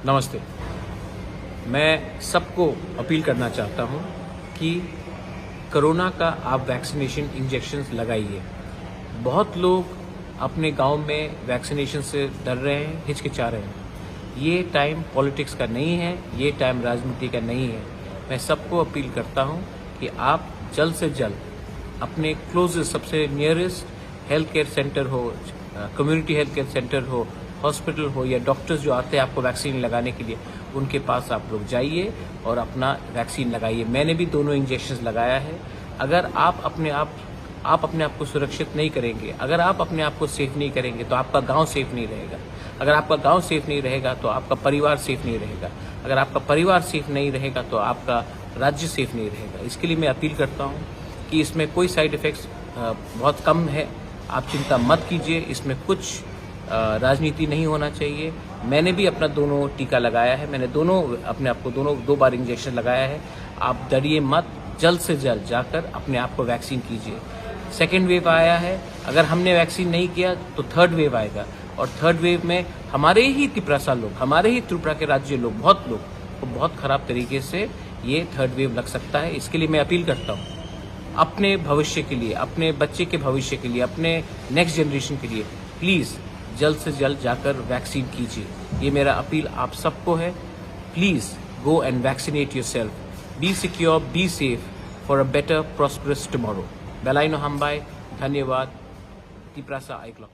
नमस्ते। मैं सबको अपील करना चाहता हूं कि कोरोना का आप वैक्सीनेशन इंजेक्शंस लगाइए। बहुत लोग अपने गांव में वैक्सीनेशन से डर रहे हैं, हिचकिचा रहे हैं। ये टाइम पॉलिटिक्स का नहीं है, ये टाइम राजनीति का नहीं है। मैं सबको अपील करता हूं कि आप जल्द से जल्द अपने क्लोजेस्ट, सबसे नियरेस्ट हेल्थ केयर सेंटर हो, कम्युनिटी हेल्थ केयर सेंटर हो, हॉस्पिटल हो या डॉक्टर्स जो आते हैं आपको वैक्सीन लगाने के लिए, उनके पास आप लोग जाइए और अपना वैक्सीन लगाइए। मैंने भी दोनों इंजेक्शन लगाया है। अगर आप अपने आप को सुरक्षित नहीं करेंगे, अगर आप अपने आप को सेफ नहीं करेंगे तो आपका गांव सेफ नहीं रहेगा। अगर आपका गांव सेफ नहीं रहेगा तो आपका परिवार सेफ नहीं रहेगा। अगर आपका परिवार सेफ नहीं रहेगा तो आपका राज्य सेफ नहीं रहेगा। इसके लिए मैं अपील करता हूं कि इसमें कोई साइड इफेक्ट्स बहुत कम है। आप चिंता मत कीजिए, इसमें कुछ राजनीति नहीं होना चाहिए। मैंने भी अपना दोनों टीका लगाया है, मैंने अपने आप को दो बार इंजेक्शन लगाया है। आप डरिए मत, जल्द से जल्द जाकर अपने आप को वैक्सीन कीजिए। सेकेंड वेव आया है, अगर हमने वैक्सीन नहीं किया तो थर्ड वेव आएगा, और थर्ड वेव में हमारे ही त्रिपुरा के राज्य लोग, बहुत लोग को बहुत खराब तरीके से ये थर्ड वेव लग सकता है। इसके लिए मैं अपील करता हूँ, अपने भविष्य के लिए, अपने बच्चे के भविष्य के लिए, अपने नेक्स्ट जनरेशन के लिए प्लीज जल्द से जल्द जाकर वैक्सीन कीजिए। ये मेरा अपील आप सबको है। Please go and vaccinate yourself. Be secure, be safe for a better prosperous tomorrow. बेलाइनो हम्बाई, धन्यवाद। तिप्रासा आइक्लॉक।